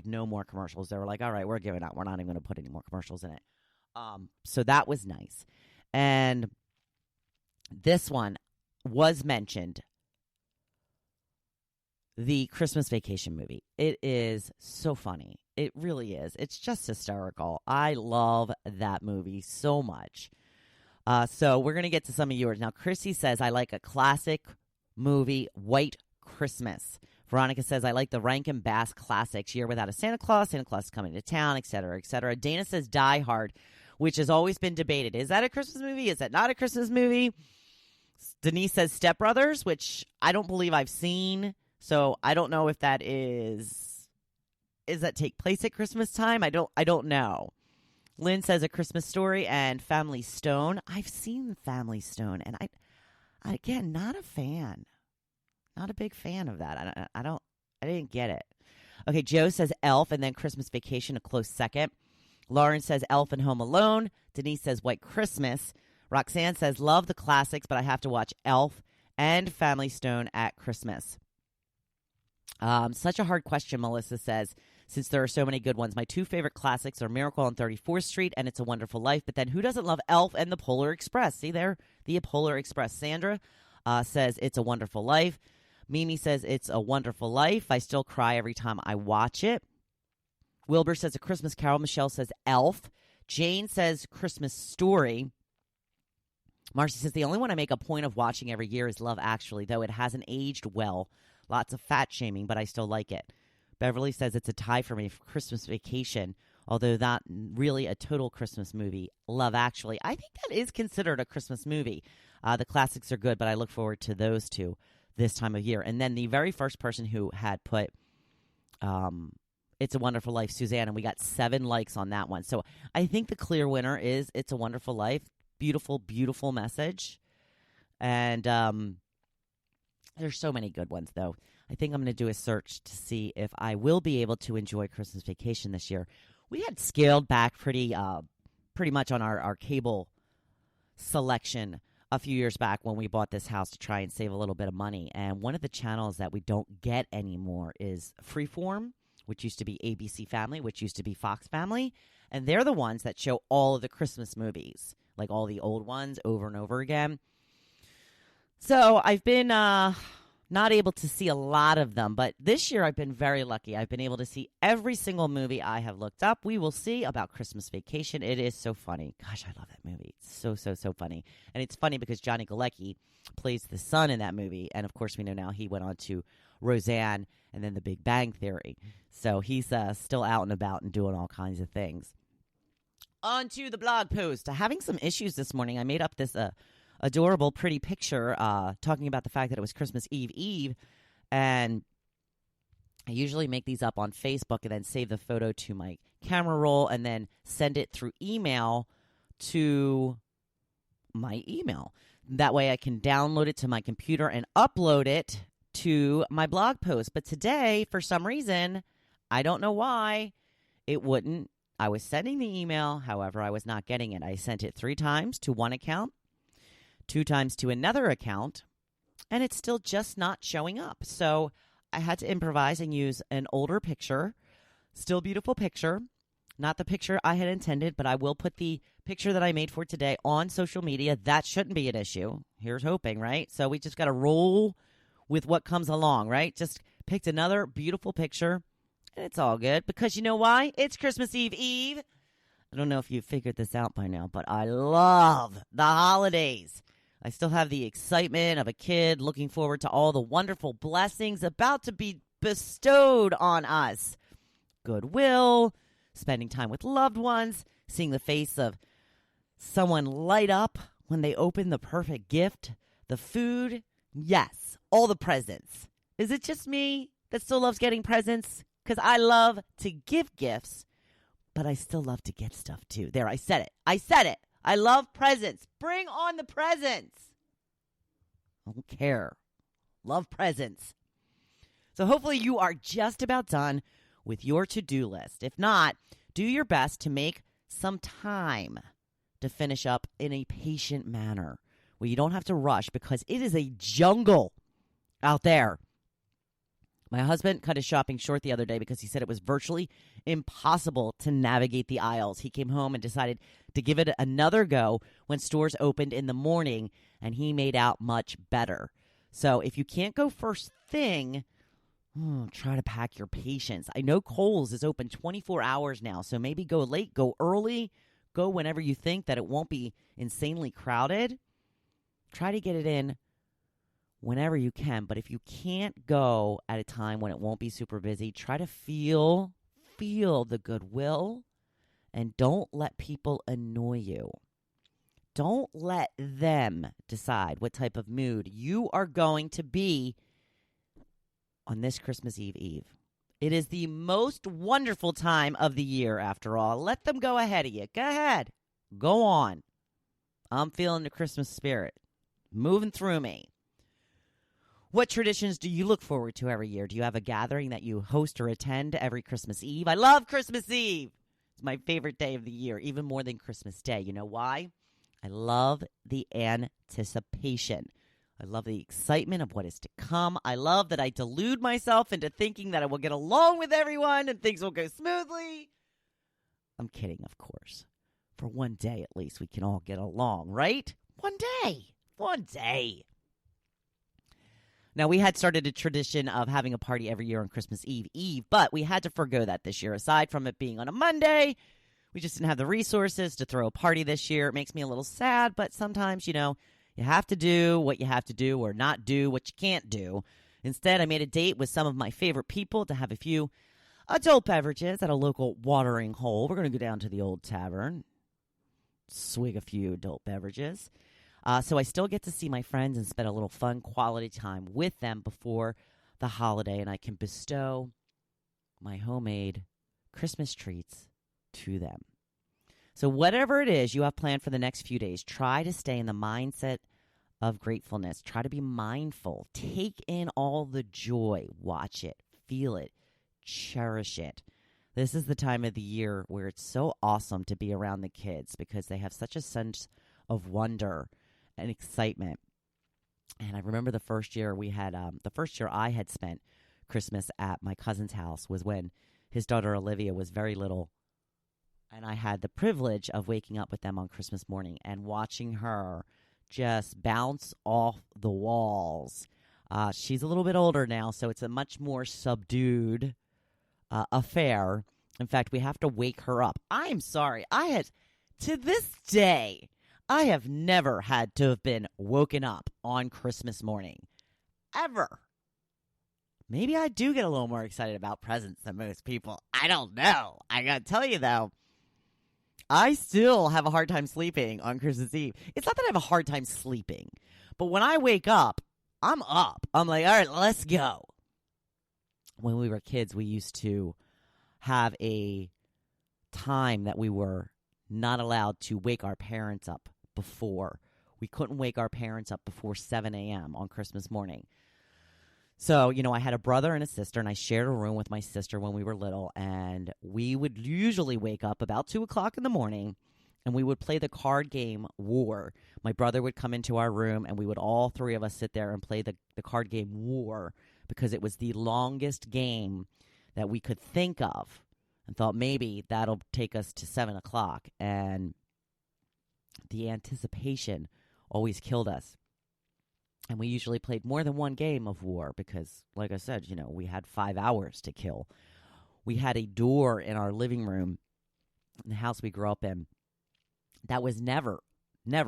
no more commercials. They were like, all right, we're giving up. We're not even going to put any more commercials in it. So that was nice. And this one was mentioned, the Christmas Vacation movie. It is so funny. It really is. It's just hysterical. I love that movie so much. So we're going to get to some of yours. Now, Chrissy says, I like a classic movie, White Christmas. Veronica says, I like the Rankin Bass classics, Year Without a Santa Claus is Coming to Town, etc., etc. Dana says Die Hard, which has always been debated. Is that a Christmas movie? Is that not a Christmas movie? Denise says Step Brothers, which I don't believe I've seen. So I don't know if that is that take place at Christmas time? I don't know. Lynn says A Christmas Story and Family Stone. I've seen Family Stone, and I again, not a fan. Not a big fan of that. I didn't get it. Okay, Joe says Elf and then Christmas Vacation, a close second. Lauren says Elf and Home Alone. Denise says White Christmas. Roxanne says love the classics, but I have to watch Elf and Family Stone at Christmas. Such a hard question, Melissa says, since there are so many good ones. My two favorite classics are Miracle on 34th Street and It's a Wonderful Life. But then who doesn't love Elf and the Polar Express? See there, the Polar Express. Sandra says It's a Wonderful Life. Mimi says It's a Wonderful Life. I still cry every time I watch it. Wilbur says A Christmas Carol. Michelle says Elf. Jane says Christmas Story. Marcy says the only one I make a point of watching every year is Love Actually, though it hasn't aged well. Lots of fat shaming, but I still like it. Beverly says it's a tie for me for Christmas Vacation, although not really a total Christmas movie. Love Actually. I think that is considered a Christmas movie. The classics are good, but I look forward to those two this time of year. And then the very first person who had put It's a Wonderful Life, Suzanne, and we got 7 likes on that one. So I think the clear winner is It's a Wonderful Life. Beautiful, beautiful message. And there's so many good ones, though. I think I'm going to do a search to see if I will be able to enjoy Christmas Vacation this year. We had scaled back pretty much on our cable selection a few years back when we bought this house to try and save a little bit of money. And one of the channels that we don't get anymore is Freeform, which used to be ABC Family, which used to be Fox Family. And they're the ones that show all of the Christmas movies, like all the old ones over and over again. So I've been not able to see a lot of them, but this year I've been very lucky. I've been able to see every single movie I have looked up. We will see about Christmas Vacation. It is so funny. Gosh, I love that movie. It's so, so, so funny. And it's funny because Johnny Galecki plays the son in that movie. And, of course, we know now he went on to Roseanne and then The Big Bang Theory. So he's still out and about and doing all kinds of things. On to the blog post. Having some issues this morning. I made up this adorable, pretty picture talking about the fact that it was Christmas Eve. And I usually make these up on Facebook and then save the photo to my camera roll and then send it through email to my email. That way I can download it to my computer and upload it to my blog post. But today, for some reason, I don't know why, it wouldn't. I was sending the email, however, I was not getting it. I sent it 3 times to one account, 2 times to another account, and it's still just not showing up. So I had to improvise and use an older picture, still beautiful picture, not the picture I had intended, but I will put the picture that I made for today on social media. That shouldn't be an issue. Here's hoping, right? So we just got to roll with what comes along, right? Just picked another beautiful picture, and it's all good because you know why? It's Christmas Eve. I don't know if you've figured this out by now, but I love the holidays. I still have the excitement of a kid looking forward to all the wonderful blessings about to be bestowed on us. Goodwill, spending time with loved ones, seeing the face of someone light up when they open the perfect gift, the food, yes, all the presents. Is it just me that still loves getting presents? Because I love to give gifts, but I still love to get stuff too. There, I said it. I love presents. Bring on the presents. I don't care. Love presents. So hopefully you are just about done with your to-do list. If not, do your best to make some time to finish up in a patient manner where you don't have to rush because it is a jungle out there. My husband cut his shopping short the other day because he said it was virtually impossible to navigate the aisles. He came home and decided to give it another go when stores opened in the morning, and he made out much better. So if you can't go first thing, try to pack your patience. I know Kohl's is open 24 hours now, so maybe go late, go early, go whenever you think that it won't be insanely crowded. Try to get it in whenever you can, but if you can't go at a time when it won't be super busy, try to feel the goodwill, and don't let people annoy you. Don't let them decide what type of mood you are going to be on this Christmas Eve. It is the most wonderful time of the year, after all. Let them go ahead of you. Go ahead. Go on. I'm feeling the Christmas spirit moving through me. What traditions do you look forward to every year? Do you have a gathering that you host or attend every Christmas Eve? I love Christmas Eve. It's my favorite day of the year, even more than Christmas Day. You know why? I love the anticipation. I love the excitement of what is to come. I love that I delude myself into thinking that I will get along with everyone and things will go smoothly. I'm kidding, of course. For one day, at least, we can all get along, right? One day. Now, we had started a tradition of having a party every year on Christmas Eve, but we had to forgo that this year. Aside from it being on a Monday, we just didn't have the resources to throw a party this year. It makes me a little sad, but sometimes, you have to do what you have to do or not do what you can't do. Instead, I made a date with some of my favorite people to have a few adult beverages at a local watering hole. We're going to go down to the old tavern, swig a few adult beverages. So I still get to see my friends and spend a little fun quality time with them before the holiday, and I can bestow my homemade Christmas treats to them. So whatever it is you have planned for the next few days, try to stay in the mindset of gratefulness. Try to be mindful. Take in all the joy. Watch it. Feel it. Cherish it. This is the time of the year where it's so awesome to be around the kids because they have such a sense of wonder and excitement. And I remember the first year I had spent Christmas at my cousin's house was when his daughter Olivia was very little. And I had the privilege of waking up with them on Christmas morning and watching her just bounce off the walls. She's a little bit older now, so it's a much more subdued affair. In fact, we have to wake her up. I'm sorry. To this day, I have never had to have been woken up on Christmas morning. Ever. Maybe I do get a little more excited about presents than most people. I don't know. I gotta tell you, though, I still have a hard time sleeping on Christmas Eve. It's not that I have a hard time sleeping, but when I wake up, I'm up. I'm like, all right, let's go. When we were kids, we used to have a time that we were not allowed to wake our parents up before. We couldn't wake our parents up before 7 a.m. on Christmas morning. So, I had a brother and a sister, and I shared a room with my sister when we were little, and we would usually wake up about 2 o'clock in the morning, and we would play the card game War. My brother would come into our room, and we would all three of us sit there and play the card game War because it was the longest game that we could think of, and thought maybe that'll take us to 7 o'clock, and the anticipation always killed us. And we usually played more than one game of War because, like I said, we had 5 hours to kill. We had a door in our living room in the house we grew up in that was never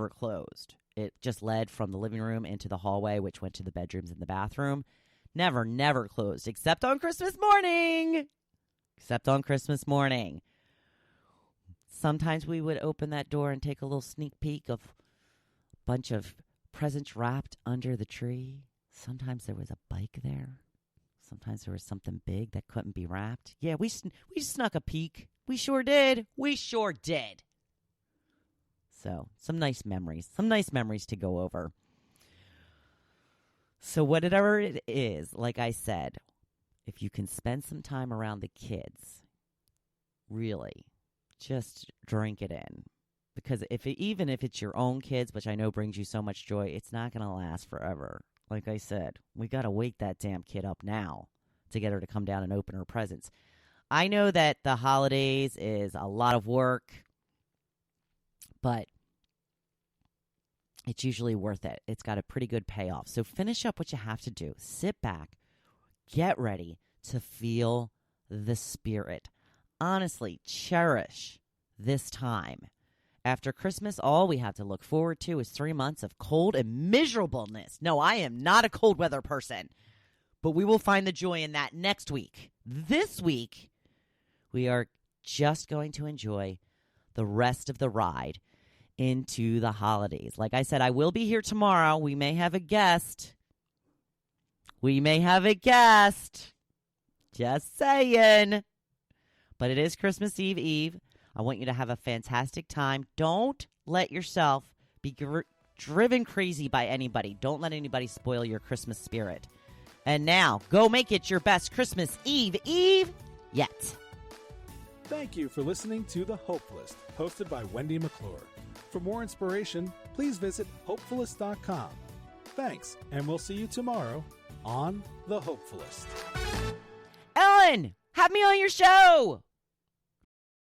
closed. It just led from the living room into the hallway, which went to the bedrooms and the bathroom. Never closed, except on Christmas morning. Sometimes we would open that door and take a little sneak peek of a bunch of presents wrapped under the tree. Sometimes there was a bike there. Sometimes there was something big that couldn't be wrapped. Yeah, we snuck a peek. We sure did. So, some nice memories to go over. So whatever it is, like I said, if you can spend some time around the kids, really, just drink it in. Because even if it's your own kids, which I know brings you so much joy, it's not going to last forever. Like I said, we got to wake that damn kid up now. to get her to come down and open her presents. I know that the holidays is a lot of work, but it's usually worth it. It's got a pretty good payoff. So finish up what you have to do. Sit back. Get ready to feel the spirit. Honestly, cherish this time. After Christmas, all we have to look forward to is 3 months of cold and miserableness. No, I am not a cold weather person, but we will find the joy in that next week. This week, we are just going to enjoy the rest of the ride into the holidays. Like I said, I will be here tomorrow. We may have a guest. Just saying. But it is Christmas Eve. I want you to have a fantastic time. Don't let yourself be driven crazy by anybody. Don't let anybody spoil your Christmas spirit. And now, go make it your best Christmas Eve yet. Thank you for listening to The Hopefulist, hosted by Wendy McClure. For more inspiration, please visit Hopefulist.com. Thanks, and we'll see you tomorrow on The Hopefulist. Ellen, have me on your show!